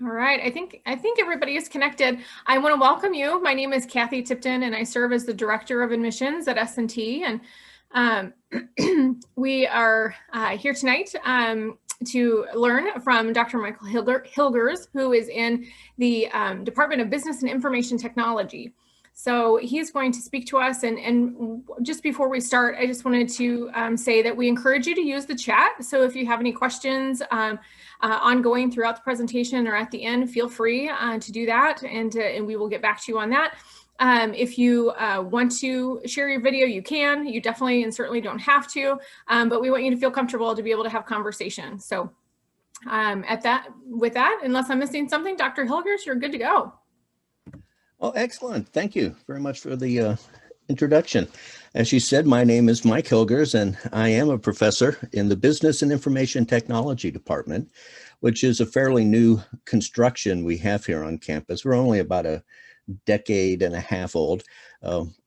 All right, I think everybody is connected. I want to welcome you. My name is Kathy Tipton, and I serve as the Director of Admissions at S&T. And we are here tonight to learn from Dr. Michael Hilgers, who is in the Department of Business and Information Technology. So he's going to speak to us. And just before we start, I just wanted to say that we encourage you to use the chat. So if you have any questions ongoing throughout the presentation or at the end, feel free to do that, and we will get back to you on that. If you want to share your video, you can. You definitely and certainly don't have to, but we want you to feel comfortable to be able to have conversation. So with that, unless I'm missing something, Dr. Hilgers, you're good to go. Oh, excellent. Thank you very much for the introduction. As you said, my name is Mike Hilgers, and I am a professor in the Business and Information Technology Department, which is a fairly new construction we have here on campus. We're only about a decade and a half old.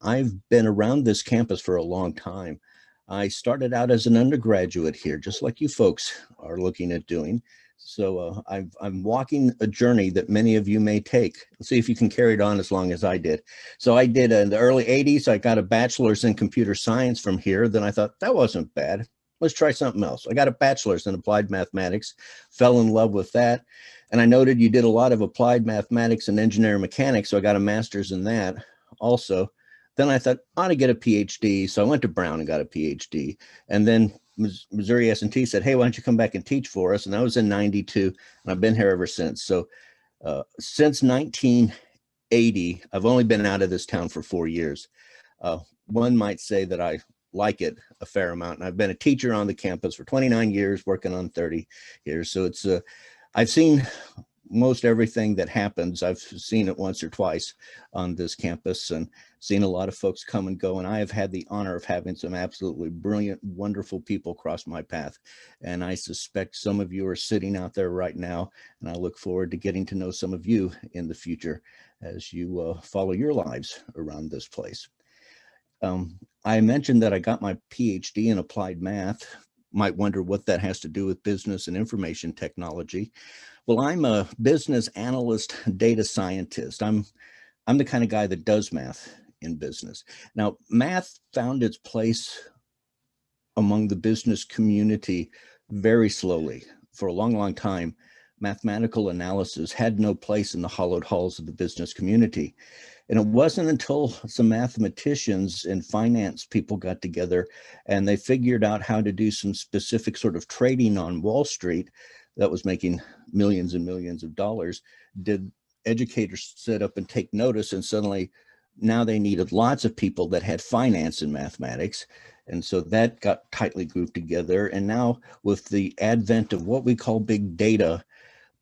I've been around this campus for a long time. I started out as an undergraduate here, just like you folks are looking at doing. So I'm walking a journey that many of you may take. Let's see if you can carry it on as long as I did. So I did in the early 80s, I got a bachelor's in computer science from here. Then I thought that wasn't bad. Let's try something else. I got a bachelor's in applied mathematics, fell in love with that. And I noted you did a lot of applied mathematics and engineering mechanics. So I got a master's in that also. Then I thought I ought to get a PhD. So I went to Brown and got a PhD. And then Missouri S&T said, hey, why don't you come back and teach for us? And that was in 92, and I've been here ever since. So since 1980, I've only been out of this town for 4 years. One might say that I like it a fair amount, and I've been a teacher on the campus for 29 years, working on 30 years. So it's I've seen most everything that happens. I've seen it once or twice on this campus and seen a lot of folks come and go. And I have had the honor of having some absolutely brilliant, wonderful people cross my path. And I suspect some of you are sitting out there right now. And I look forward to getting to know some of you in the future as you follow your lives around this place. I mentioned that I got my PhD in applied math. Might wonder what that has to do with business and information technology. Well, I'm a business analyst, data scientist. I'm the kind of guy that does math in business. Now, math found its place among the business community very slowly. For a long, long time, mathematical analysis had no place in the hollowed halls of the business community. And it wasn't until some mathematicians and finance people got together and they figured out how to do some specific sort of trading on Wall Street that was making millions and millions of dollars, did educators sit up and take notice, and suddenly now they needed lots of people that had finance and mathematics. And so that got tightly grouped together. And now with the advent of what we call big data,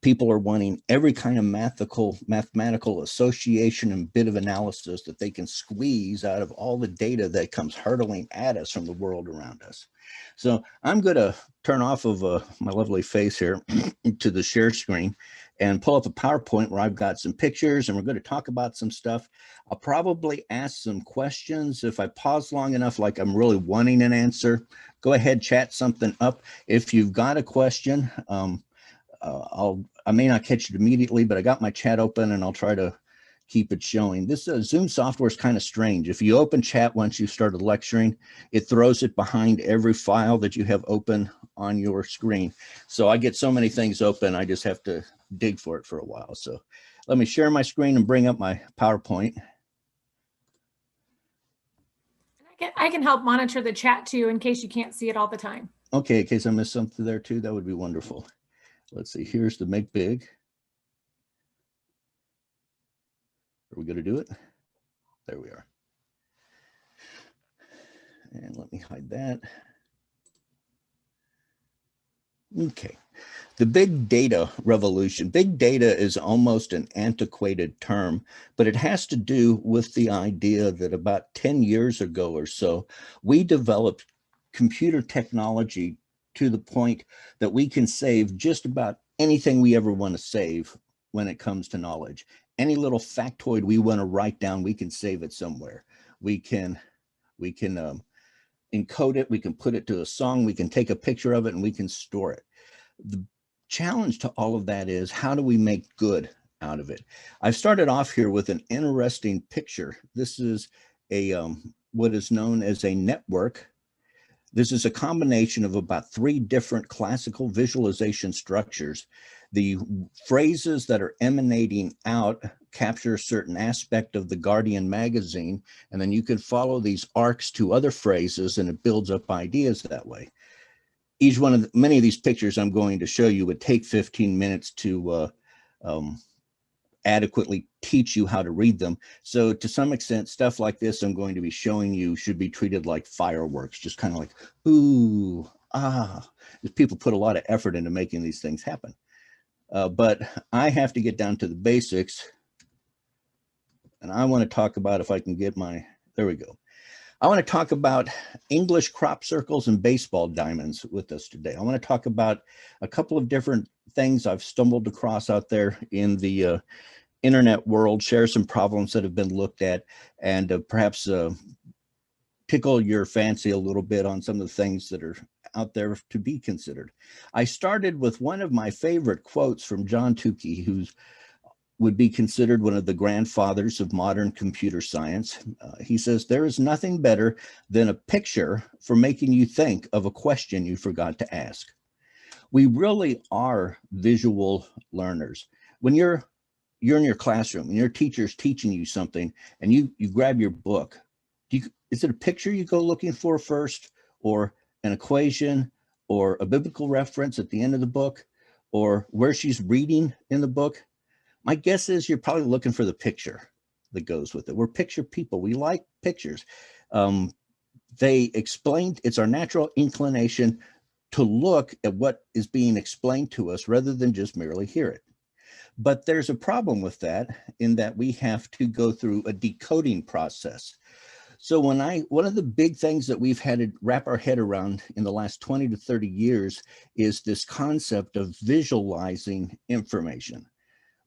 people are wanting every kind of mathematical association and bit of analysis that they can squeeze out of all the data that comes hurtling at us from the world around us. So I'm going to turn off of my lovely face here to the share screen and pull up a PowerPoint where I've got some pictures and we're going to talk about some stuff. I'll probably ask some questions. If I pause long enough, like I'm really wanting an answer, go ahead, chat something up. If you've got a question, I may not catch it immediately, but I got my chat open and I'll try to keep it showing. This Zoom software is kind of strange. If you open chat once you started lecturing, it throws it behind every file that you have open on your screen. So I get so many things open, I just have to dig for it for a while. So let me share my screen and bring up my PowerPoint. I can help monitor the chat too in case you can't see it all the time. Okay, in case I missed something there too, that would be wonderful. Let's see, here's the make big. Are we going to do it? There we are. And let me hide that. Okay. The big data revolution. Big data is almost an antiquated term, but it has to do with the idea that about 10 years ago or so, we developed computer technology to the point that we can save just about anything we ever want to save when it comes to knowledge. Any little factoid we want to write down, we can save it somewhere. We can encode it, we can put it to a song, we can take a picture of it, and we can store it. The challenge to all of that is, how do we make good out of it? I've started off here with an interesting picture. This is a what is known as a network. This is a combination of about 3 different classical visualization structures. The phrases that are emanating out capture a certain aspect of the Guardian magazine, and then you can follow these arcs to other phrases, and it builds up ideas that way. Each one of many of these pictures I'm going to show you would take 15 minutes to adequately teach you how to read them. So to some extent, stuff like this I'm going to be showing you should be treated like fireworks, just kind of like, ooh, ah. People put a lot of effort into making these things happen. But I have to get down to the basics. And I want to talk about, if I can get my, there we go. I want to talk about English crop circles and baseball diamonds with us today. I want to talk about a couple of different things I've stumbled across out there in the internet world, share some problems that have been looked at, and perhaps tickle your fancy a little bit on some of the things that are out there to be considered. I started with one of my favorite quotes from John Tukey, who's would be considered one of the grandfathers of modern computer science. He says, "There is nothing better than a picture for making you think of a question you forgot to ask." We really are visual learners. When you're in your classroom and your teacher's teaching you something and you grab your book, is it a picture you go looking for first, or an equation, or a biblical reference at the end of the book, or where she's reading in the book? My guess is you're probably looking for the picture that goes with it. We're picture people. We like pictures. They explained, it's our natural inclination to look at what is being explained to us rather than just merely hear it. But there's a problem with that, in that we have to go through a decoding process. So one of the big things that we've had to wrap our head around in the last 20 to 30 years is this concept of visualizing information.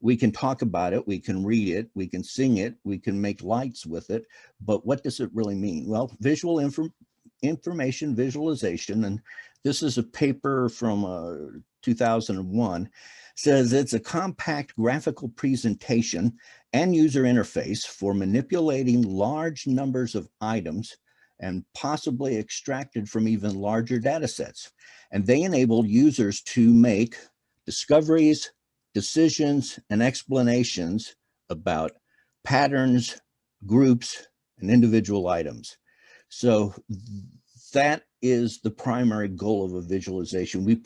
We can talk about it, we can read it, we can sing it, we can make lights with it, but what does it really mean? Well, visual information visualization, and this is a paper from 2001, says it's a compact graphical presentation and user interface for manipulating large numbers of items and possibly extracted from even larger data sets. And they enable users to make discoveries, decisions, and explanations about patterns, groups, and individual items. So that is the primary goal of a visualization. We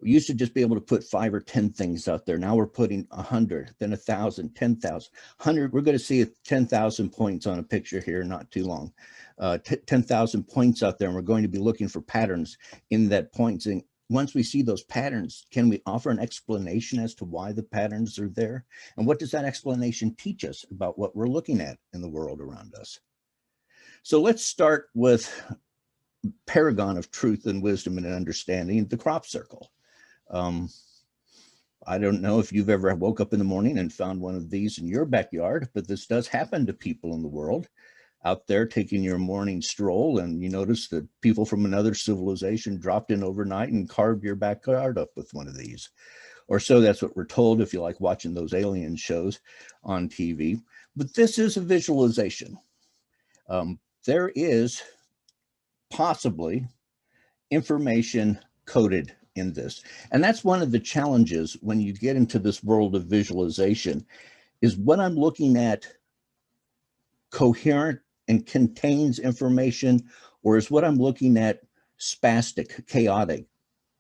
used to just be able to put 5 or 10 things out there. Now we're putting 100, then 1,000, 10,000, 100. We're going to see 10,000 points on a picture here, not too long. 10,000 points out there, and we're going to be looking for patterns in that points. And once we see those patterns, can we offer an explanation as to why the patterns are there? And what does that explanation teach us about what we're looking at in the world around us? So let's start with paragon of truth and wisdom and understanding, the crop circle. I don't know if you've ever woke up in the morning and found one of these in your backyard, but this does happen to people in the world out there taking your morning stroll, and you notice that people from another civilization dropped in overnight and carved your backyard up with one of these. Or so that's what we're told if you like watching those alien shows on TV. But this is a visualization. There is possibly information coded in this. And that's one of the challenges when you get into this world of visualization, is what I'm looking at coherent and contains information, or is what I'm looking at spastic, chaotic,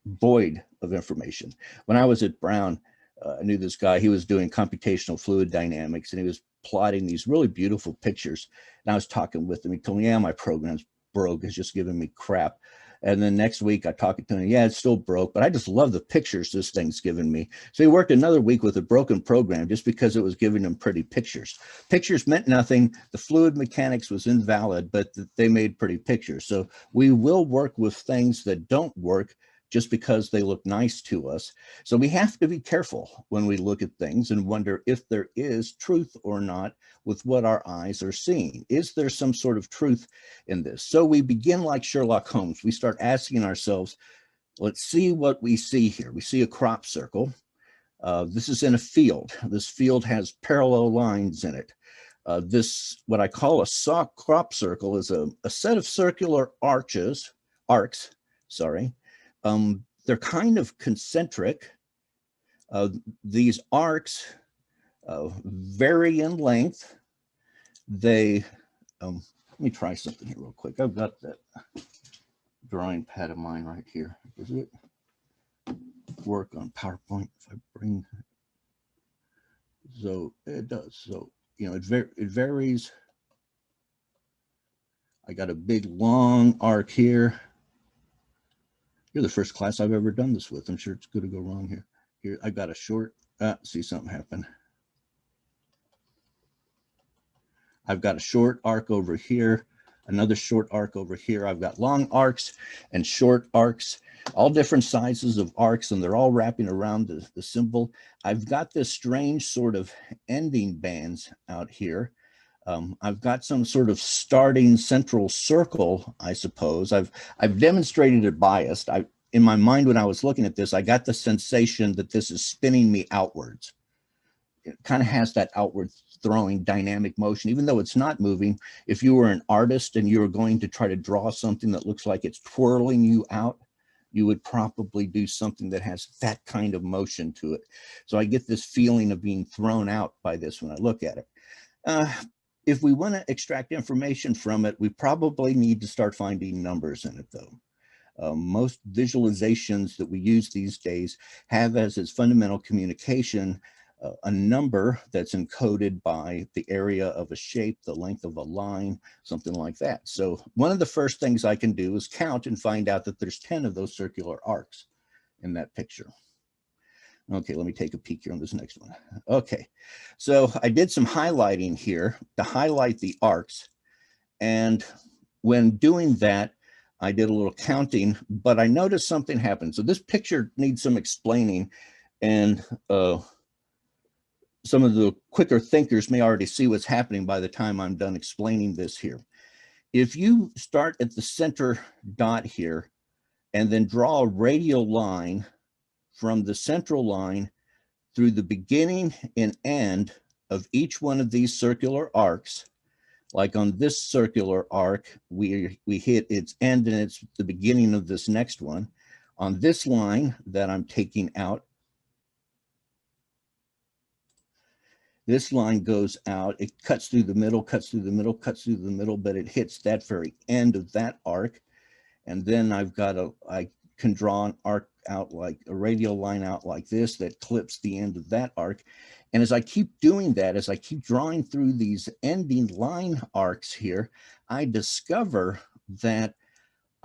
void of information? When I was at Brown, I knew this guy. He was doing computational fluid dynamics, and he was plotting these really beautiful pictures. And I was talking with him. He told me, "Yeah, my program's broke. It's just giving me crap." And then next week I talked to him, "Yeah, it's still broke, but I just love the pictures this thing's given me." So he worked another week with a broken program just because it was giving him pretty pictures. Pictures meant nothing. The fluid mechanics was invalid, but they made pretty pictures. So we will work with things that don't work just because they look nice to us. So we have to be careful when we look at things and wonder if there is truth or not with what our eyes are seeing. Is there some sort of truth in this? So we begin like Sherlock Holmes. We start asking ourselves, Let's see what we see here. We see a crop circle. This is in a field. This field has parallel lines in it. This, what I call a saw crop circle, is a set of circular arcs, sorry. They're kind of concentric. These arcs vary in length. They, let me try something here real quick. I've got that drawing pad of mine right here. Does it work on PowerPoint if I bring? So it does. So, you know, it varies. I got a big long arc here. You're the first class I've ever done this with. I'm sure it's going to go wrong here. Here, I got a short, see something happen. I've got a short arc over here, another short arc over here. I've got long arcs and short arcs, all different sizes of arcs, and they're all wrapping around the symbol. I've got this strange sort of ending bands out here. I've got some sort of starting central circle, I suppose. I've demonstrated it biased. In my mind, when I was looking at this, I got the sensation that this is spinning me outwards. It kind of has that outward throwing dynamic motion, even though it's not moving. If you were an artist and you were going to try to draw something that looks like it's twirling you out, you would probably do something that has that kind of motion to it. So I get this feeling of being thrown out by this when I look at it. If we want to extract information from it, we probably need to start finding numbers in it, though. Most visualizations that we use these days have as its fundamental communication a number that's encoded by the area of a shape, the length of a line, something like that. So one of the first things I can do is count and find out that there's 10 of those circular arcs in that picture. Okay, let me take a peek here on this next one. Okay, so I did some highlighting here to highlight the arcs. And when doing that, I did a little counting, but I noticed something happened. So this picture needs some explaining, and some of the quicker thinkers may already see what's happening by the time I'm done explaining this here. If you start at the center dot here and then draw a radial line from the central line through the beginning and end of each one of these circular arcs, like on this circular arc, we hit its end and it's the beginning of this next one. On this line that I'm taking out, this line goes out, it cuts through the middle, cuts through the middle, cuts through the middle, but it hits that very end of that arc. And then I can draw an arc out, like a radial line out like this that clips the end of that arc. And as I keep doing that, as I keep drawing through these ending line arcs here, I discover that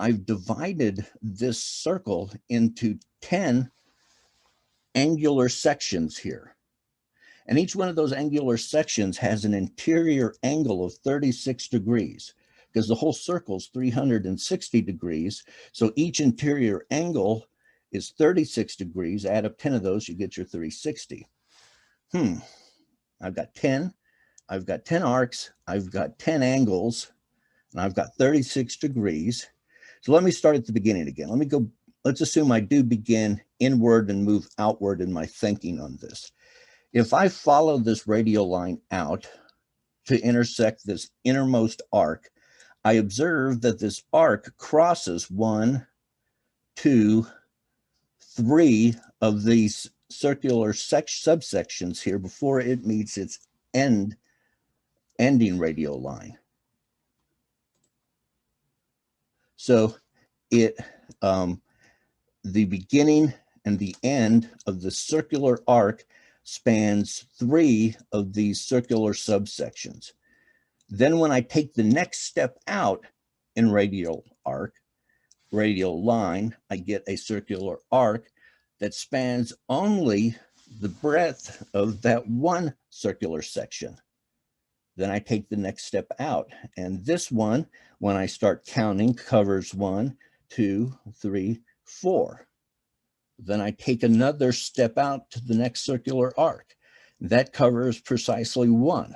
I've divided this circle into 10 angular sections here. And each one of those angular sections has an interior angle of 36 degrees, because the whole circle is 360 degrees. So each interior angle is 36 degrees. Add up 10 of those, you get your 360. I've got 10. I've got 10 arcs. I've got 10 angles, and I've got 36 degrees. So let me start at the beginning again. Let's assume I do begin inward and move outward in my thinking on this. If I follow this radial line out to intersect this innermost arc, I observe that this arc crosses 1, 2, 3 of these circular subsections here before it meets its ending radial line. So the beginning and the end of the circular arc spans 3 of these circular subsections. Then when I take the next step out in radial line, I get a circular arc that spans only the breadth of that one circular section. Then I take the next step out, and this one, when I start counting, covers 1, 2, 3, 4. Then I take another step out to the next circular arc. That covers precisely 1.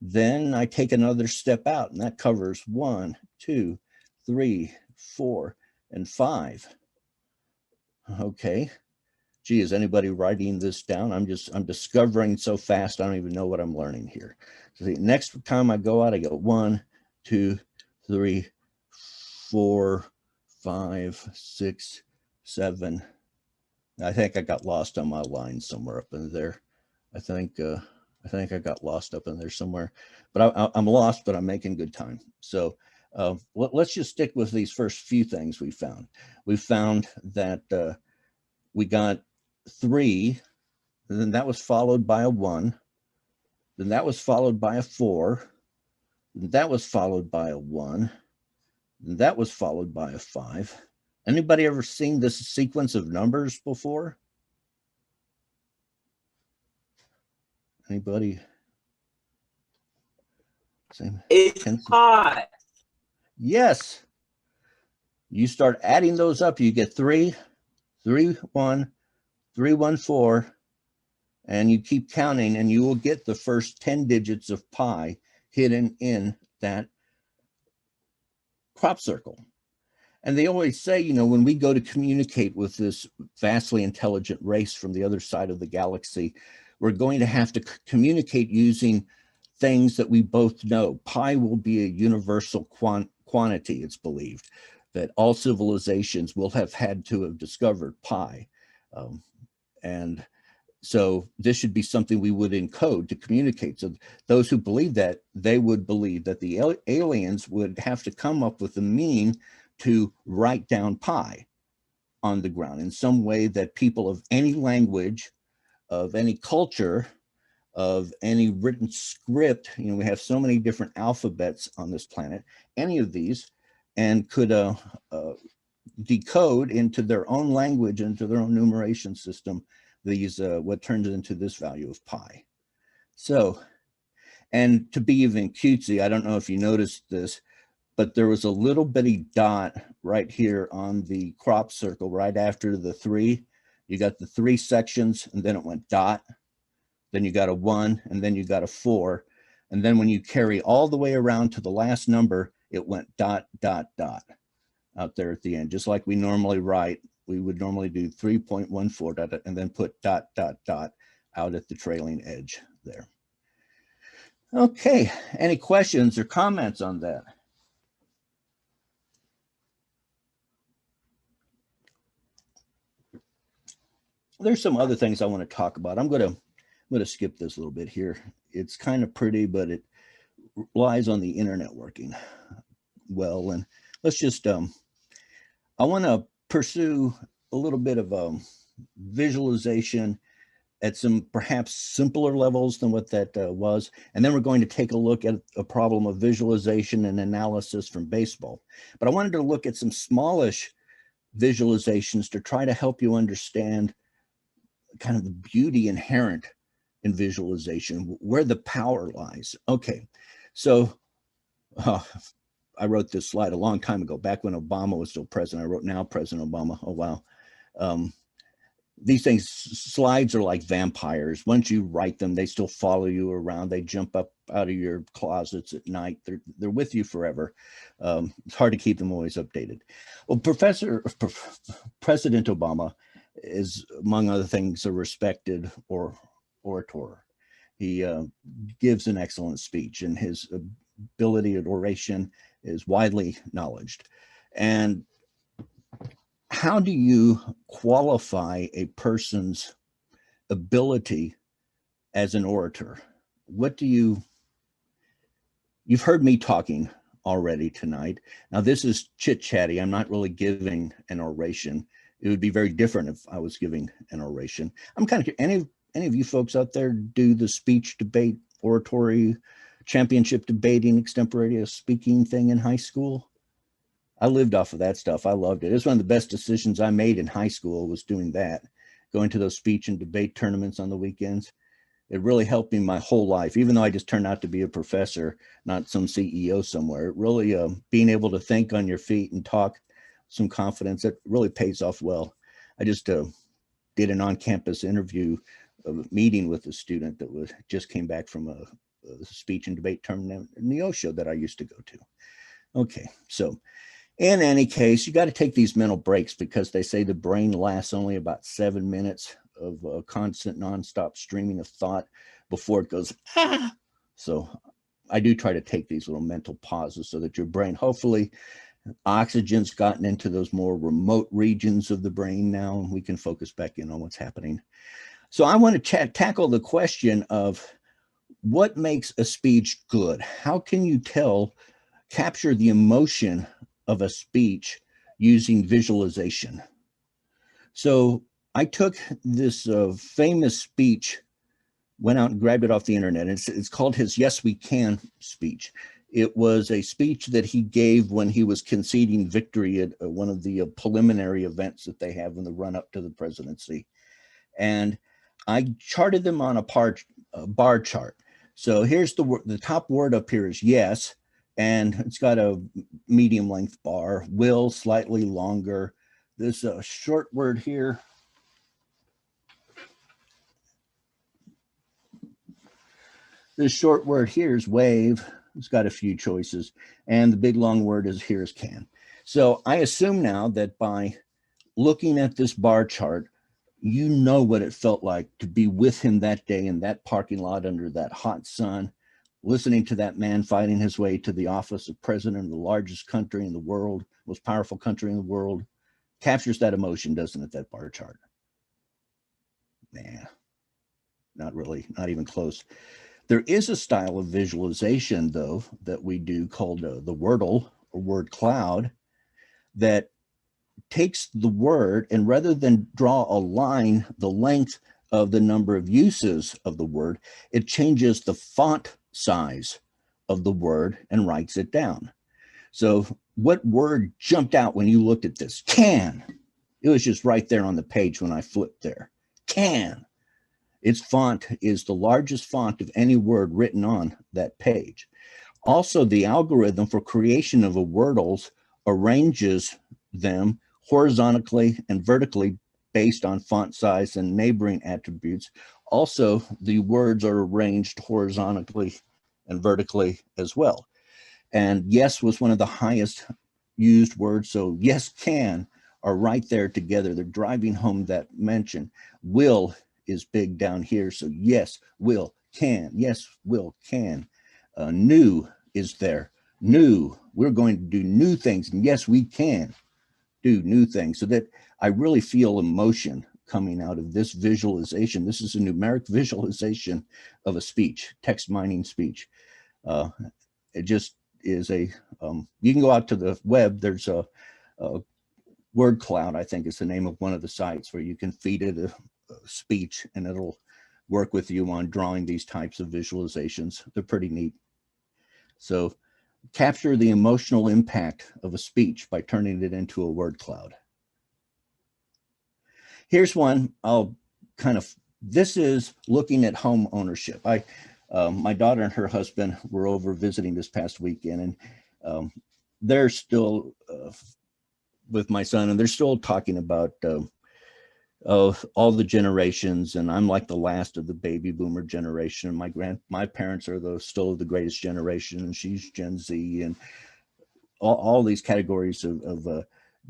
Then I take another step out, and that covers 1, 2, 3, 4, and 5. Okay. Gee, is anybody writing this down? I'm discovering so fast, I don't even know what I'm learning here. So the next time I go out, I go 1, 2, 3, 4, 5, 6, 7. I think I got lost on my line somewhere up in there. I think I got lost up in there somewhere, but I'm lost, but I'm making good time. So let's just stick with these first few things we found. We found that we got 3, and then that was followed by a 1, then that was followed by a 4, then that was followed by a 1, then that was followed by a 5. Anybody ever seen this sequence of numbers before? Anybody? Same. It's pi. Yes. You start adding those up, you get 3, 3, 1, 3, 1, 4, and you keep counting, and you will get the first 10 digits of pi hidden in that crop circle. And they always say, you know, when we go to communicate with this vastly intelligent race from the other side of the galaxy, we're going to have to communicate using things that we both know. Pi will be a universal quantity, it's believed, that all civilizations will have had to have discovered pi. And so this should be something we would encode to communicate. So those who believe that, they would believe that the aliens would have to come up with a mean to write down pi on the ground in some way that people of any language, of any culture, of any written script, you know, we have so many different alphabets on this planet, any of these, and could decode into their own language, into their own numeration system, these what turns into this value of pi. So, and to be even cutesy, I don't know if you noticed this, but there was a little bitty dot right here on the crop circle right after the 3. You got the 3 sections, and then it went dot, then you got a 1, and then you got a 4, and then when you carry all the way around to the last number, it went dot, dot, dot out there at the end, just like we normally write. We would normally do 3.14 dot, and then put dot, dot, dot out at the trailing edge there. Okay, any questions or comments on that? There's some other things I want to talk about. I'm going to skip this a little bit here. It's kind of pretty, but it relies on the internet working well. And let's just, I want to pursue a little bit of visualization at some perhaps simpler levels than what that was. And then we're going to take a look at a problem of visualization and analysis from baseball. But I wanted to look at some smallish visualizations to try to help you understand kind of the beauty inherent in visualization, where the power lies. Okay, so I wrote this slide a long time ago, back when Obama was still president. I wrote now President Obama. Oh, wow. These things, slides are like vampires. Once you write them, they still follow you around. They jump up out of your closets at night. They're with you forever. It's hard to keep them always updated. Well, President Obama is, among other things, a respected orator. He gives an excellent speech, and his ability at oration is widely acknowledged. And how do you qualify a person's ability as an orator? What do you've heard me talking already tonight. Now this is chit-chatty. I'm not really giving an oration. It would be very different if I was giving an oration. I'm kind of, any of you folks out there do the speech, debate, oratory, championship debating, extemporaneous speaking thing in high school? I lived off of that stuff. I loved it. It was one of the best decisions I made in high school, was doing that, going to those speech and debate tournaments on the weekends. It really helped me my whole life, even though I just turned out to be a professor, not some CEO somewhere. It really, being able to think on your feet and talk some confidence, it really pays off well. I just did an on-campus interview, meeting with a student that just came back from a speech and debate tournament in the show that I used to go to. Okay, so In any case, you got to take these mental breaks because they say the brain lasts only about 7 minutes of constant nonstop streaming of thought before it goes, ah. So I do try to take these little mental pauses so that your brain, hopefully oxygen's gotten into those more remote regions of the brain now, and we can focus back in on what's happening. So I want to tackle the question of what makes a speech good? How can you capture the emotion of a speech using visualization? So I took this famous speech, went out and grabbed it off the internet. It's called his "Yes, We Can" speech. It was a speech that he gave when he was conceding victory at one of the preliminary events that they have in the run up to the presidency. And I charted them on a bar chart. So here's the top word up here is yes, and it's got a medium length bar. Will, slightly longer. This short word here. This short word here is wave. It's got a few choices. And the big long word is here's can. So I assume now that by looking at this bar chart, you know what it felt like to be with him that day in that parking lot under that hot sun, listening to that man fighting his way to the office of president of the largest country in the world, most powerful country in the world. Captures that emotion, doesn't it, that bar chart? Nah, not really, not even close. There is a style of visualization, though, that we do called the wordle or word cloud that takes the word, and rather than draw a line the length of the number of uses of the word, it changes the font size of the word and writes it down. So what word jumped out when you looked at this? Can. It was just right there on the page when I flipped there. Can. Its font is the largest font of any word written on that page. Also, the algorithm for creation of a wordles arranges them horizontally and vertically based on font size and neighboring attributes. Also, the words are arranged horizontally and vertically as well. And yes was one of the highest used words. So yes, can are right there together. They're driving home that mention. Will is big down here. So yes, will, can. Yes, will, can. New is there. New, we're going to do new things. And yes, we can do new things. So that I really feel emotion coming out of this visualization. This is a numeric visualization of a speech, text mining speech. It just is you can go out to the web. There's a word cloud, I think is the name of one of the sites where you can feed it a speech and it'll work with you on drawing these types of visualizations. They're pretty neat. So capture the emotional impact of a speech by turning it into a word cloud. Here's one this is looking at home ownership. My daughter and her husband were over visiting this past weekend, and they're still with my son, and they're still talking about of all the generations, and I'm like the last of the baby boomer generation. My parents are still the greatest generation, and she's Gen Z, and all these categories of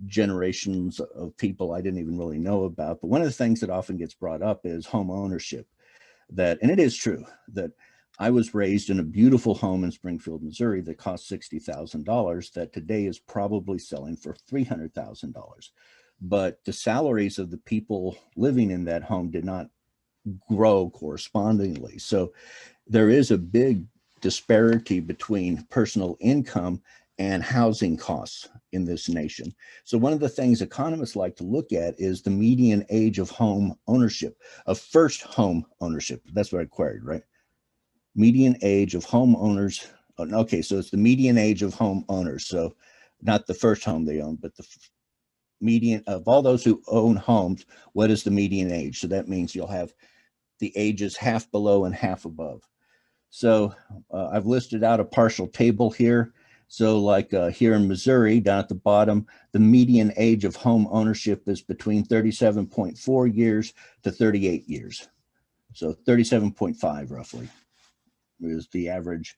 generations of people I didn't even really know about. But one of the things that often gets brought up is home ownership. And it is true that I was raised in a beautiful home in Springfield, Missouri that cost $60,000 that today is probably selling for $300,000. But the salaries of the people living in that home did not grow correspondingly. So there is a big disparity between personal income and housing costs in this nation. So one of the things economists like to look at is the median age of home ownership, of first home ownership. That's what I queried, right? Median age of home owners. Okay, so it's the median age of home owners. So not the first home they own, but the median of all those who own homes. What is the median age? So that means you'll have the ages half below and half above. So I've listed out a partial table here. So like here in Missouri, down at the bottom, the median age of home ownership is between 37.4 years to 38 years. So 37.5 roughly is the average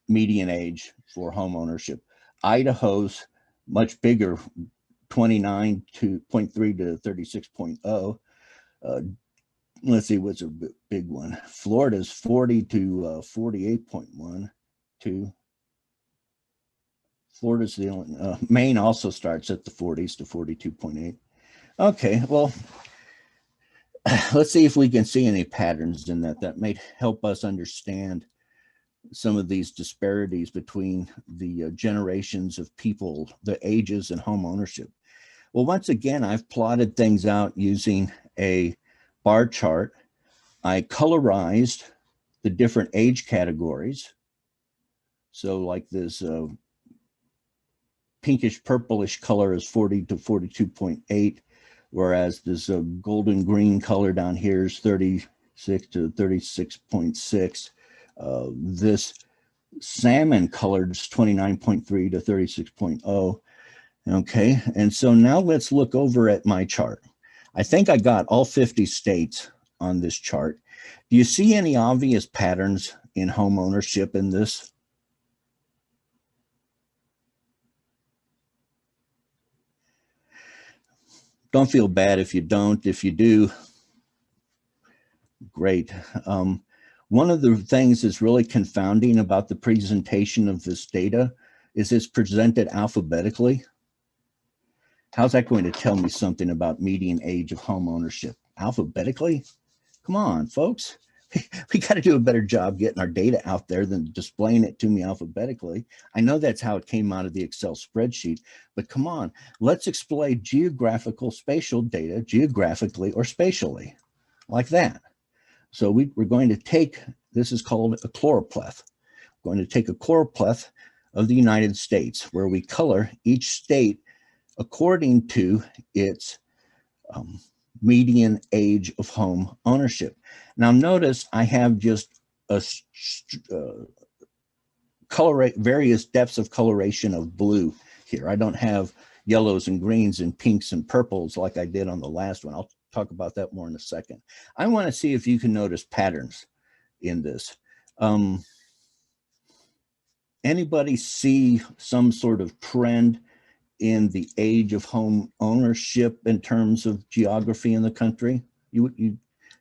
median age for home ownership. Idaho's much bigger, 29.3 to 36.0. Let's see, what's a big one? Florida's 40 to 48.1. Florida's the only, Maine also starts at the 40s to 42.8. Okay, well, let's see if we can see any patterns in that may help us understand some of these disparities between the generations of people, the ages and home ownership. Well, once again, I've plotted things out using a bar chart. I colorized the different age categories. So like this pinkish purplish color is 40 to 42.8, whereas this golden green color down here is 36 to 36.6. This salmon colored is 29.3 to 36.0. Okay, and so now let's look over at my chart. I think I got all 50 states on this chart. Do you see any obvious patterns in home ownership in this? Don't feel bad if you don't. If you do, great. One of the things that's really confounding about the presentation of this data is it's presented alphabetically. How's that going to tell me something about median age of home ownership? Alphabetically? Come on, folks. We got to do a better job getting our data out there than displaying it to me alphabetically. I know that's how it came out of the Excel spreadsheet, but come on, let's display geographical spatial data geographically or spatially, like that. So we're going to take, this is called a choropleth. We're going to take a choropleth of the United States where we color each state according to its median age of home ownership. Now notice I have just a various depths of coloration of blue here. I don't have yellows and greens and pinks and purples like I did on the last one. I'll talk about that more in a second. I want to see if you can notice patterns in this. Anybody see some sort of trend in the age of home ownership in terms of geography in the country? You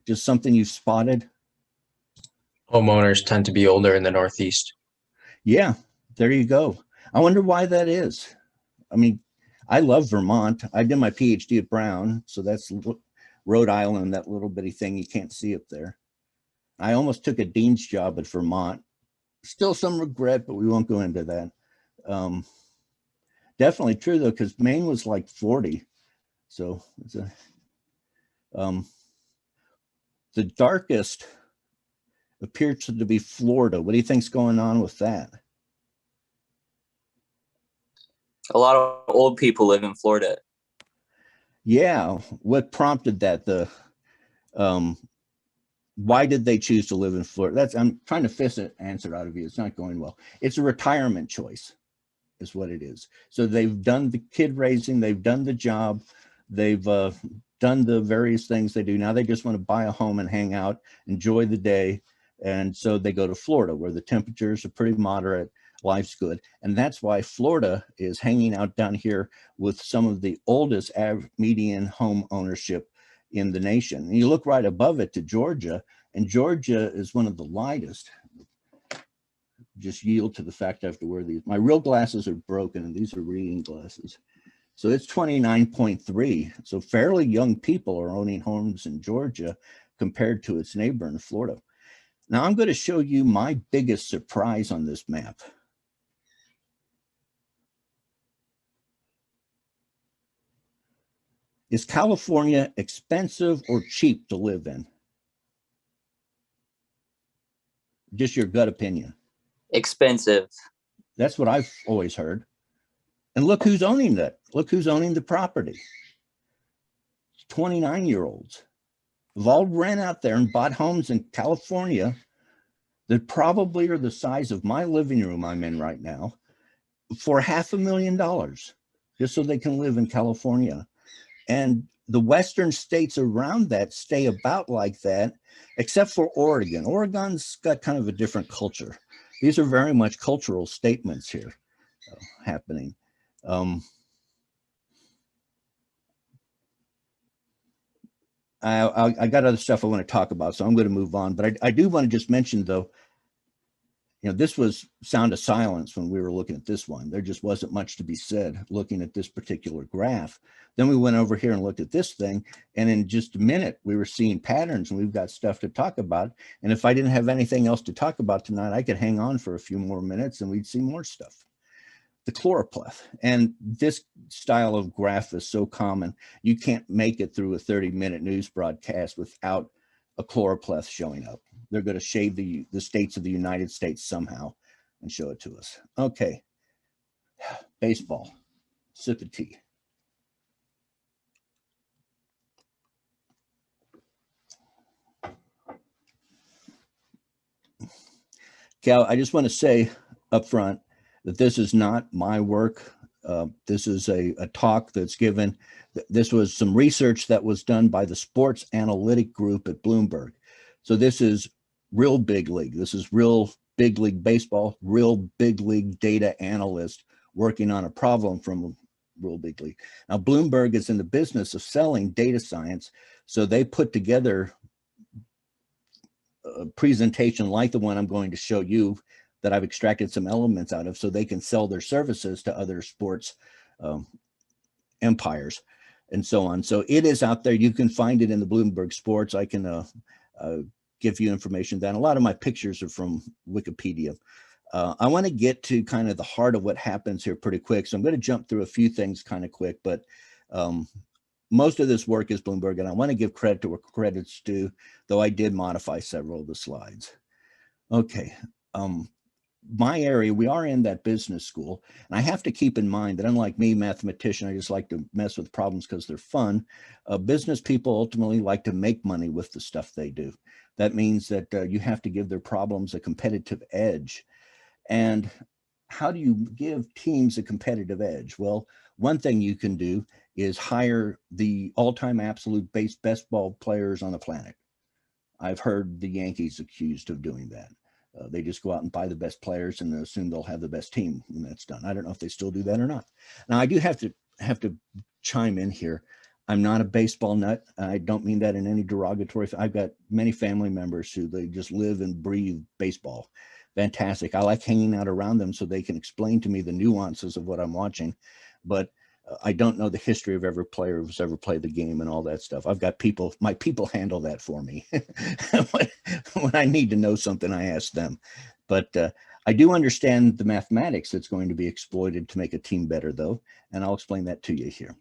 just something you've spotted? Homeowners tend to be older in the Northeast. Yeah, there you go. I wonder why that is. I mean, I love Vermont. I did my PhD at Brown, so that's Rhode Island, that little bitty thing you can't see up there. I almost took a dean's job at Vermont. Still some regret, but we won't go into that. Definitely true though, because Maine was like 40. So it's the darkest appears to be Florida. What do you think's going on with that? A lot of old people live in Florida. Yeah, what prompted that? Why did they choose to live in Florida? I'm trying to fish an answer out of you. It's not going well. It's a retirement choice, is what it is. So they've done the kid raising, they've done the job, they've done the various things they do. Now they just want to buy a home and hang out, enjoy the day. And so they go to Florida where the temperatures are pretty moderate, life's good. And that's why Florida is hanging out down here with some of the oldest median home ownership in the nation. And you look right above it to Georgia, and Georgia is one of the lightest. Just yield to the fact I have to wear these. My real glasses are broken, and these are reading glasses. So it's 29.3. So fairly young people are owning homes in Georgia compared to its neighbor in Florida. Now I'm going to show you my biggest surprise on this map. Is California expensive or cheap to live in? Just your gut opinion. Expensive. That's what I've always heard. And look who's owning that. Look who's owning the property. 29-year-olds. They've all ran out there and bought homes in California that probably are the size of my living room I'm in right now for $500,000 just so they can live in California. And the Western states around that stay about like that, except for Oregon. Oregon's got kind of a different culture. These are very much cultural statements here happening. I got other stuff I want to talk about, so I'm going to move on. But I do want to just mention, though, this was sound of silence when we were looking at this one. There just wasn't much to be said looking at this particular graph. Then we went over here and looked at this thing, and in just a minute, we were seeing patterns, and we've got stuff to talk about. And if I didn't have anything else to talk about tonight, I could hang on for a few more minutes, and we'd see more stuff. The choropleth. And this style of graph is so common, you can't make it through a 30-minute news broadcast without a choropleth showing up. They're going to shade the states of the United States somehow and show it to us. Okay, baseball, sip of tea. Cal, I just want to say up front that this is not my work. This is a talk that's given. This was some research that was done by the Sports Analytic Group at Bloomberg. So this is real big league. This is real big league baseball, real big league data analyst working on a problem from real big league. Now, Bloomberg is in the business of selling data science. So they put together a presentation like the one I'm going to show you that I've extracted some elements out of so they can sell their services to other sports empires and so on. So it is out there. You can find it in the Bloomberg Sports. I can give you information then. A lot of my pictures are from Wikipedia. I want to get to kind of the heart of what happens here pretty quick. So I'm going to jump through a few things kind of quick, but most of this work is Bloomberg, and I want to give credit to where credit's due, though I did modify several of the slides. Okay. My area, we are in that business school, and I have to keep in mind that unlike me, mathematician, I just like to mess with problems because they're fun. Business people ultimately like to make money with the stuff they do. That means that you have to give their problems a competitive edge. And how do you give teams a competitive edge? Well, one thing you can do is hire the all-time absolute best ball players on the planet. I've heard the Yankees accused of doing that. They just go out and buy the best players and assume they'll have the best team when that's done. I don't know if they still do that or not. Now, I do have to chime in here. I'm not a baseball nut. I don't mean that in any derogatory. I've got many family members who they just live and breathe baseball. Fantastic. I like hanging out around them so they can explain to me the nuances of what I'm watching. But I don't know the history of every player who's ever played the game and all that stuff. I've got people, my people handle that for me. When I need to know something, I ask them. But I do understand the mathematics that's going to be exploited to make a team better, though, and I'll explain that to you here.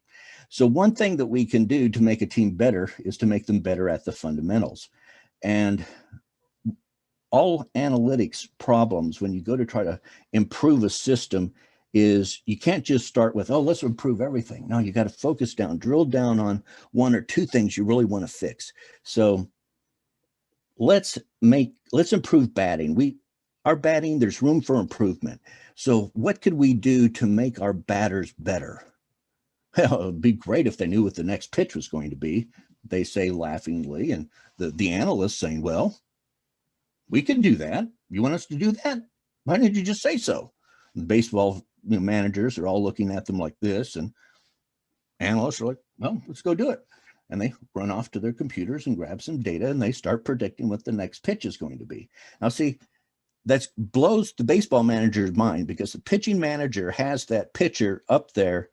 So one thing that we can do to make a team better is to make them better at the fundamentals. And all analytics problems, when you go to try to improve a system, is you can't just start with, oh, let's improve everything. No, you got to focus down, drill down on one or two things you really want to fix. So let's improve batting. Our batting, there's room for improvement. So what could we do to make our batters better? Well, it'd be great if they knew what the next pitch was going to be. They say laughingly, and the analysts saying, well, we can do that. You want us to do that? Why didn't you just say so? The baseball managers are all looking at them like this, and analysts are like, well, let's go do it. And they run off to their computers and grab some data, and they start predicting what the next pitch is going to be. Now, see, that blows the baseball manager's mind because the pitching manager has that pitcher up there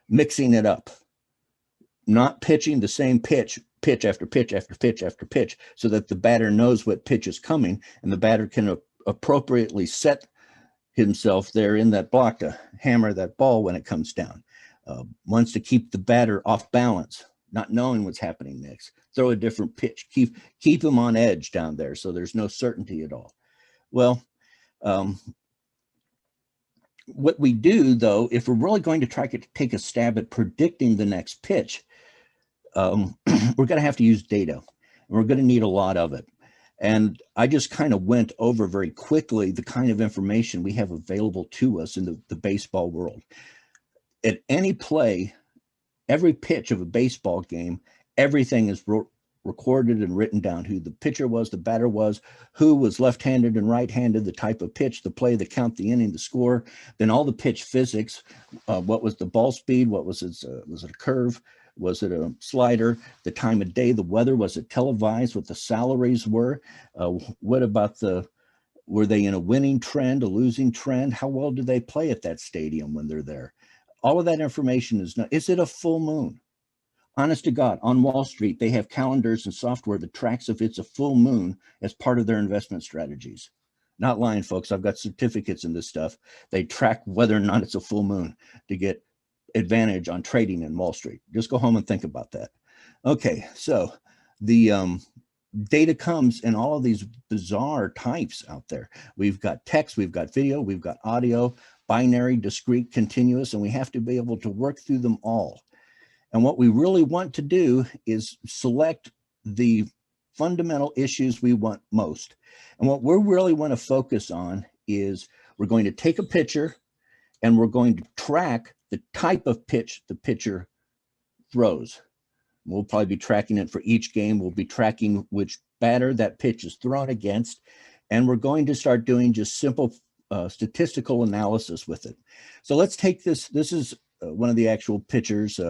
mixing it up, not pitching the same pitch after pitch after pitch after pitch, so that the batter knows what pitch is coming, and the batter can appropriately set himself there in that block to hammer that ball when it comes down. Wants to keep the batter off balance, not knowing what's happening next. Throw a different pitch. Keep him on edge down there so there's no certainty at all. Well, what we do, though, if we're really going to try to take a stab at predicting the next pitch, we're going to have to use data. And we're going to need a lot of it. And I just kind of went over very quickly the kind of information we have available to us in the baseball world. At any play, every pitch of a baseball game, everything is recorded and written down who the pitcher was, the batter was, who was left-handed and right-handed, the type of pitch, the play, the count, the inning, the score, then all the pitch physics, what was the ball speed, what was it a curve, was it a slider, the time of day, the weather, was it televised, what the salaries were, what about were they in a winning trend, a losing trend, how well do they play at that stadium when they're there? All of that information is it a full moon? Honest to God, on Wall Street, they have calendars and software that tracks if it's a full moon as part of their investment strategies. Not lying, folks. I've got certificates in this stuff. They track whether or not it's a full moon to get advantage on trading in Wall Street. Just go home and think about that. Okay, so the data comes in all of these bizarre types out there. We've got text, we've got video, we've got audio, binary, discrete, continuous, and we have to be able to work through them all. And what we really want to do is select the fundamental issues we want most. And what we really want to focus on is we're going to take a picture and we're going to track the type of pitch the pitcher throws. We'll probably be tracking it for each game. We'll be tracking which batter that pitch is thrown against. And we're going to start doing just simple statistical analysis with it. So let's take this. This is one of the actual pitchers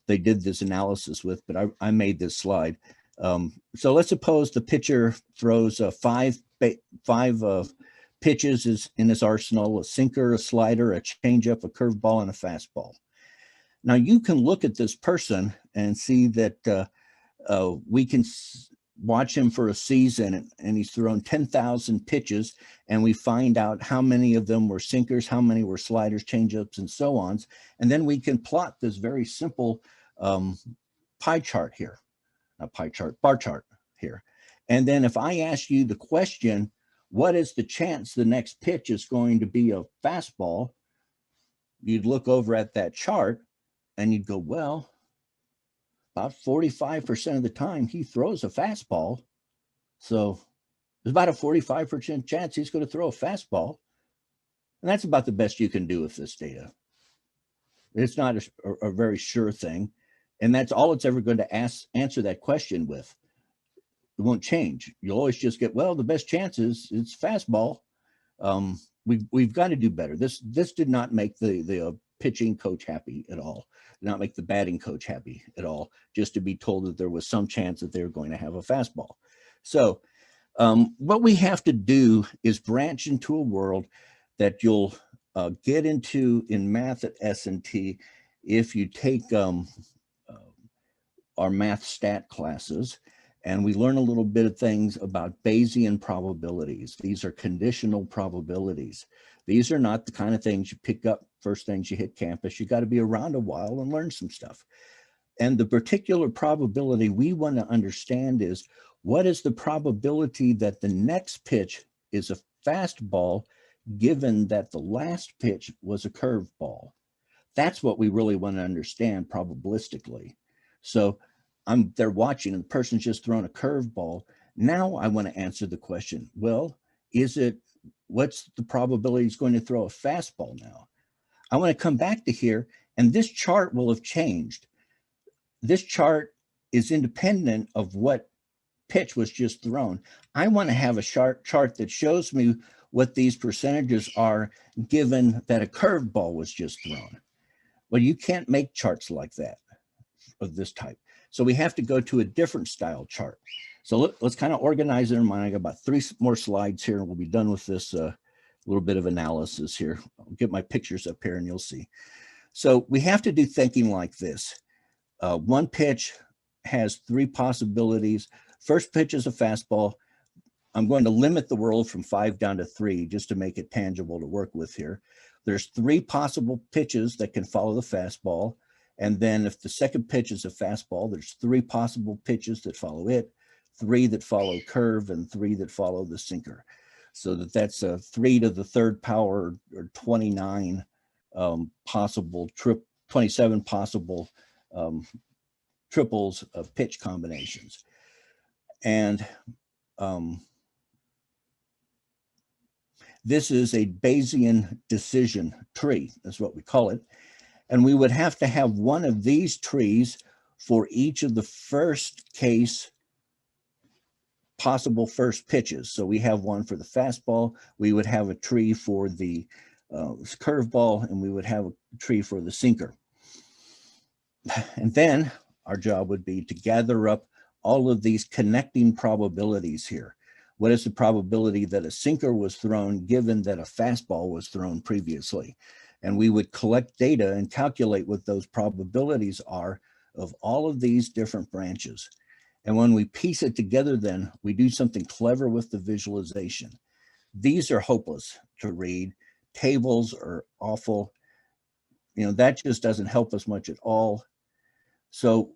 they did this analysis with, but I made this slide. So let's suppose the pitcher throws five pitches is in his arsenal: a sinker, a slider, a changeup, a curveball, and a fastball. Now you can look at this person and see that we can watch him for a season, and he's thrown 10,000 pitches, and we find out how many of them were sinkers, how many were sliders, changeups, and so on. And then we can plot this very simple pie chart here, not pie chart, bar chart here. And then if I ask you the question, what is the chance the next pitch is going to be a fastball? You'd look over at that chart and you'd go, well, about 45% of the time he throws a fastball. So there's about a 45% chance he's going to throw a fastball. And that's about the best you can do with this data. It's not a very sure thing. And that's all it's ever going to answer that question with. It won't change. You'll always just get, well, the best chance is it's fastball. We've got to do better. This did not make the pitching coach happy at all. Did not make the batting coach happy at all, just to be told that there was some chance that they were going to have a fastball. So what we have to do is branch into a world that you'll get into in math at S&T if you take our math stat classes, and we learn a little bit of things about Bayesian probabilities. These are conditional probabilities. These are not the kind of things you pick up first things you hit campus. You got to be around a while and learn some stuff. And the particular probability we want to understand is, what is the probability that the next pitch is a fastball given that the last pitch was a curveball? That's what we really want to understand probabilistically. So I'm there watching and the person's just thrown a curveball. Now I want to answer the question, well, what's the probability he's going to throw a fastball now? I want to come back to here, and this chart will have changed. This chart is independent of what pitch was just thrown. I want to have a chart that shows me what these percentages are given that a curveball was just thrown. Well, you can't make charts like that of this type. So we have to go to a different style chart. So let's kind of organize it in mind. I got about 3 more slides here and we'll be done with this little bit of analysis here. I'll get my pictures up here and you'll see. So we have to do thinking like this. One pitch has 3 possibilities. First pitch is a fastball. I'm going to limit the world from 5 down to 3 just to make it tangible to work with here. There's 3 possible pitches that can follow the fastball. And then if the second pitch is a fastball, there's 3 possible pitches that follow it, 3 that follow curve, and 3 that follow the sinker. So that's a 3 to the 3rd power, or 29 possible 27 possible triples of pitch combinations. And this is a Bayesian decision tree, that's what we call it. And we would have to have one of these trees for each of the first case possible first pitches. So we have one for the fastball, we would have a tree for the curveball, and we would have a tree for the sinker. And then our job would be to gather up all of these connecting probabilities here. What is the probability that a sinker was thrown given that a fastball was thrown previously? And we would collect data and calculate what those probabilities are of all of these different branches. And when we piece it together, then we do something clever with the visualization. These are hopeless to read. Tables are awful. You know, that just doesn't help us much at all. So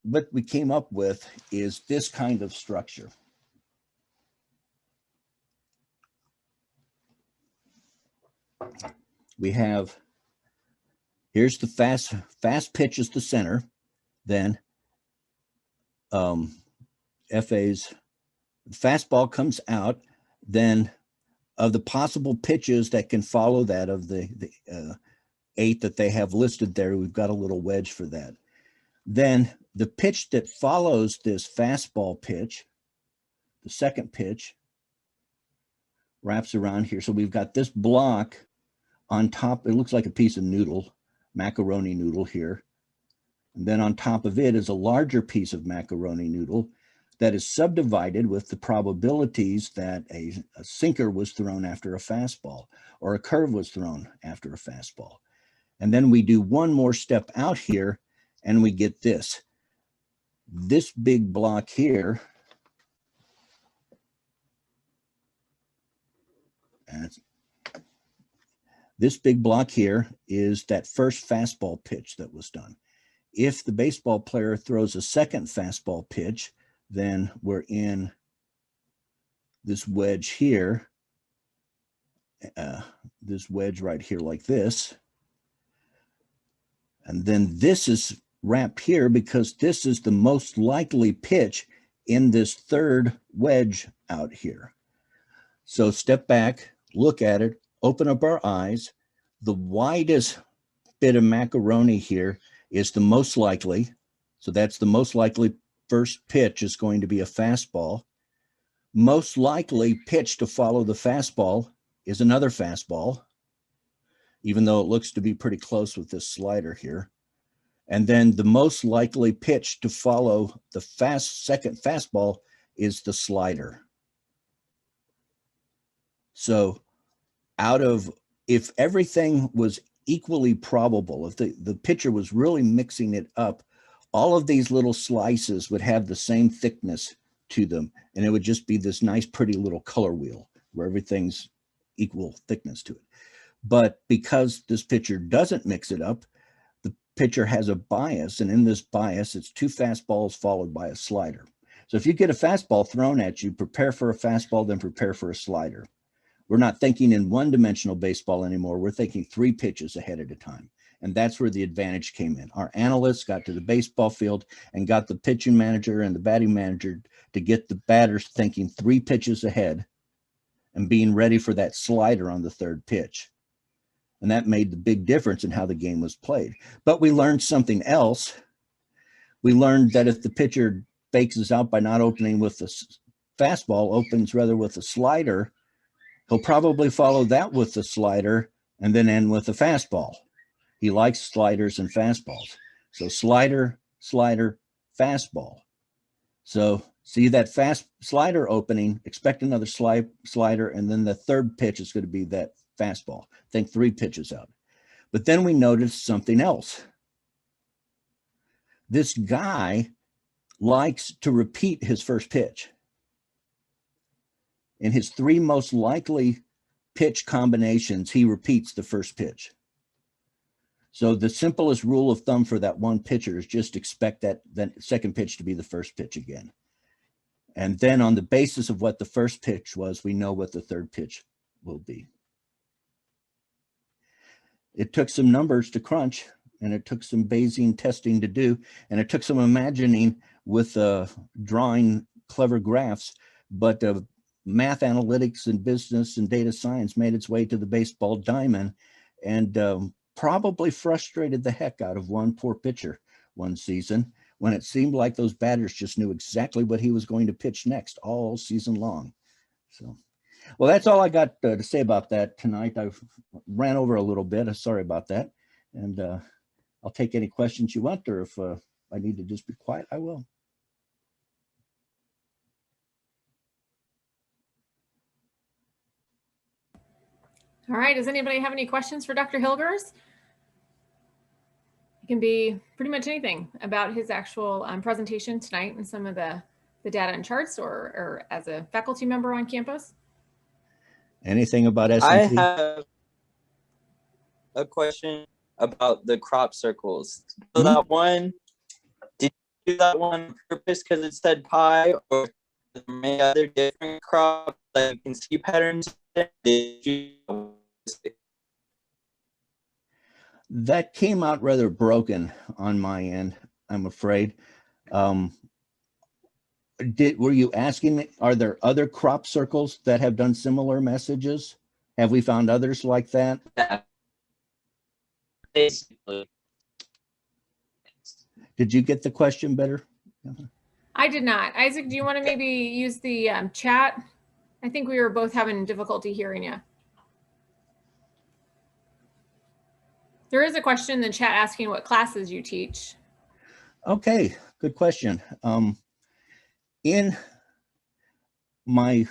what we came up with is this kind of structure. We have, here's the fast pitch is the center, then FA's fastball comes out, then of the possible pitches that can follow that, of the 8 that they have listed there, we've got a little wedge for that. Then the pitch that follows this fastball pitch, the second pitch, wraps around here. So we've got this block on top. It looks like a piece of noodle, macaroni noodle here. And then on top of it is a larger piece of macaroni noodle that is subdivided with the probabilities that a sinker was thrown after a fastball or a curve was thrown after a fastball. And then we do one more step out here and we get this. This big block here, and this big block here is that first fastball pitch that was done. If the baseball player throws a second fastball pitch, then we're in this wedge here, this wedge right here like this. And then this is wrapped here because this is the most likely pitch in this third wedge out here. So step back, look at it, open up our eyes. The widest bit of macaroni here is the most likely. So that's the most likely first pitch is going to be a fastball. Most likely pitch to follow the fastball is another fastball, even though it looks to be pretty close with this slider here. And then the most likely pitch to follow the second fastball is the slider. So if everything was equally probable, if the pitcher was really mixing it up, all of these little slices would have the same thickness to them. And it would just be this nice, pretty little color wheel where everything's equal thickness to it. But because this pitcher doesn't mix it up, the pitcher has a bias. And in this bias, it's 2 fastballs followed by a slider. So if you get a fastball thrown at you, prepare for a fastball, then prepare for a slider. We're not thinking in one-dimensional baseball anymore. We're thinking 3 pitches ahead at a time. And that's where the advantage came in. Our analysts got to the baseball field and got the pitching manager and the batting manager to get the batters thinking 3 pitches ahead and being ready for that slider on the third pitch. And that made the big difference in how the game was played. But we learned something else. We learned that if the pitcher bakes us out by not opening with the fastball, opens rather with a slider, he'll probably follow that with the slider and then end with a fastball. He likes sliders and fastballs. So slider, slider, fastball. So see that fast slider opening, expect another slider, and then the third pitch is going to be that fastball. Think 3 pitches out. But then we noticed something else. This guy likes to repeat his first pitch. In his 3 most likely pitch combinations, he repeats the first pitch. So the simplest rule of thumb for that one pitcher is just expect that second pitch to be the first pitch again. And then on the basis of what the first pitch was, we know what the third pitch will be. It took some numbers to crunch, and it took some Bayesian testing to do, and it took some imagining with drawing clever graphs, but math analytics and business and data science made its way to the baseball diamond, and probably frustrated the heck out of one poor pitcher one season when it seemed like those batters just knew exactly what he was going to pitch next all season long. So, well, that's all I got to say about that tonight. I ran over a little bit. Sorry about that. And I'll take any questions you want, or if I need to just be quiet, I will. All right, does anybody have any questions for Dr. Hilgers? It can be pretty much anything about his actual presentation tonight and some of the data and charts, or as a faculty member on campus. Anything about I S&P? have a question about the crop circles. So that one, did you do that one on purpose because it said pie, or many other different crops that you can see patterns in? Did you? That came out rather broken on my end, I'm afraid. Were you asking me, are there other crop circles that have done similar messages? Have we found others like that? Yeah. Basically. Did you get the question better? I did not. Isaac, do you want to maybe use the chat? I think we were both having difficulty hearing you. There is a question in the chat asking what classes you teach. Okay, good question. In my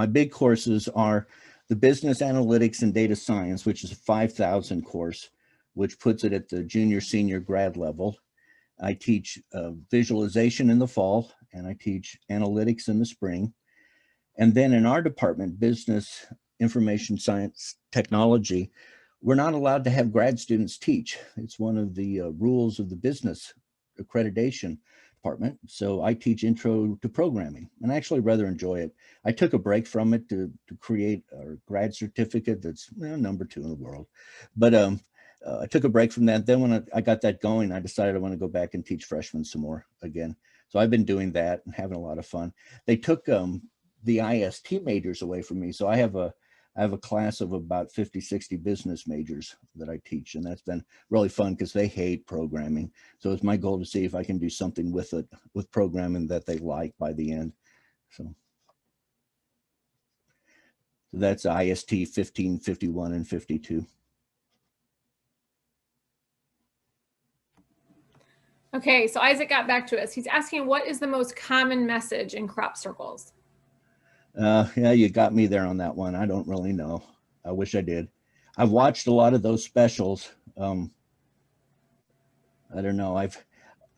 big courses are the business analytics and data science, which is a 5,000 course, which puts it at the junior senior grad level. I teach visualization in the fall, and I teach analytics in the spring. And then in our department, business information science technology, we're not allowed to have grad students teach. It's one of the rules of the business accreditation department. So I teach intro to programming, and I actually rather enjoy it. I took a break from it to create a grad certificate that's number 2 in the world. But I took a break from that. Then when I got that going, I decided I want to go back and teach freshmen some more again. So I've been doing that and having a lot of fun. They took the IST majors away from me. So I have a class of about 50, 60 business majors that I teach, and that's been really fun because they hate programming. So it's my goal to see if I can do something with it, with programming that they like by the end. So that's IST 15, 51, and 52. Okay, so Isaac got back to us. He's asking, what is the most common message in crop circles? Yeah, you got me there on that one. I don't really know. I wish I did. I've watched a lot of those specials. I don't know.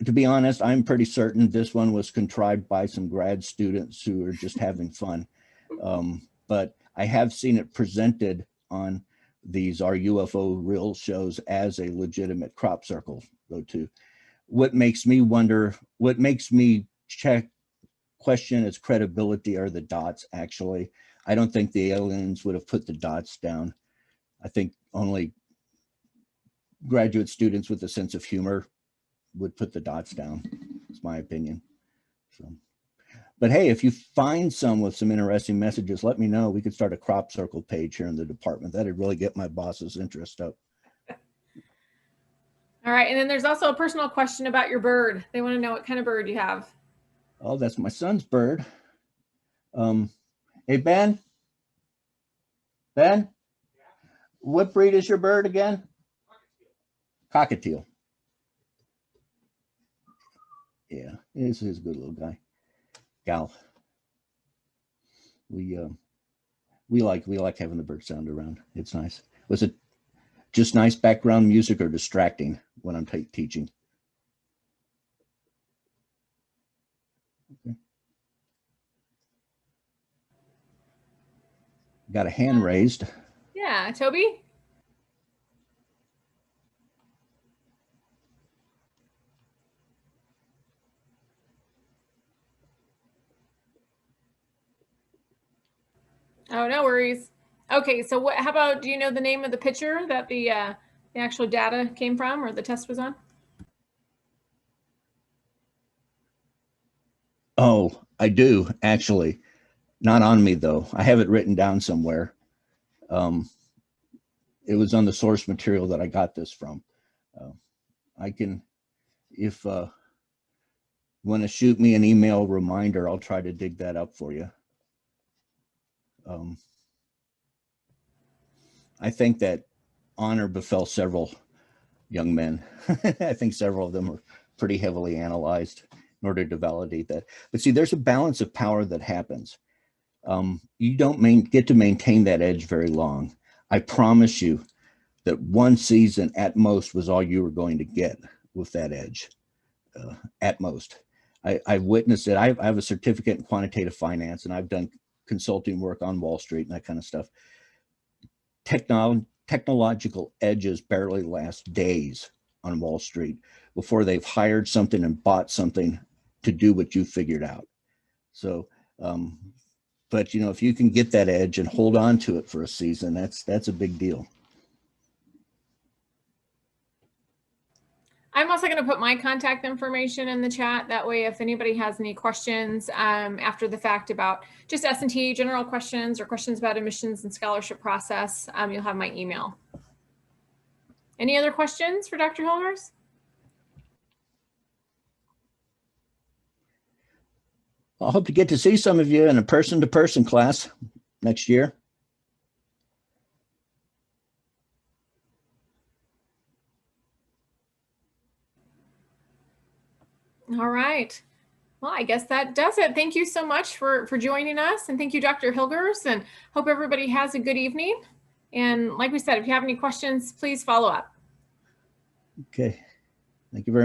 To be honest, I'm pretty certain this one was contrived by some grad students who are just having fun. But I have seen it presented on our UFO real shows as a legitimate crop circle, though, too. What makes me wonder, what makes me question its credibility are the dots, actually. I don't think the aliens would have put the dots down. I think only graduate students with a sense of humor would put the dots down. It's my opinion. So, but hey, if you find some with some interesting messages, let me know. We could start a crop circle page here in the department. That'd really get my boss's interest up. All right, and then there's also a personal question about your bird. They want to know what kind of bird you have. Oh, that's my son's bird. Hey, Ben? Ben? What breed is your bird again? Cockatiel. Yeah, he's a good little guy. Gal. We like having the bird sound around. It's nice. Was it just nice background music or distracting when I'm teaching? Okay. Got a hand raised. Yeah, Toby? Oh, no worries. Okay, so how about, do you know the name of the picture that the actual data came from, or the test was on? Oh, I do, actually. Not on me, though. I have it written down somewhere. It was on the source material that I got this from. I can, if Want to shoot me an email reminder, I'll try to dig that up for you. I think that honor befell several young men. I think several of them were pretty heavily analyzed in order to validate that. But see, there's a balance of power that happens. You don't get to maintain that edge very long. I promise you that one season at most was all you were going to get with that edge, at most. I've witnessed it. I have a certificate in quantitative finance, and I've done consulting work on Wall Street and that kind of stuff. Technological edges barely last days on Wall Street before they've hired something and bought something to do what you figured out. So, but you know, if you can get that edge and hold on to it for a season, that's a big deal. I'm also going to put my contact information in the chat. That way, if anybody has any questions after the fact about just S&T general questions or questions about admissions and scholarship process, you'll have my email. Any other questions for Dr. Hilgers? I hope to get to see some of you in a person-to-person class next year. All right. Well, I guess that does it. Thank you so much for joining us. And thank you, Dr. Hilgers, and hope everybody has a good evening. And like we said, if you have any questions, please follow up. Okay. Thank you very much.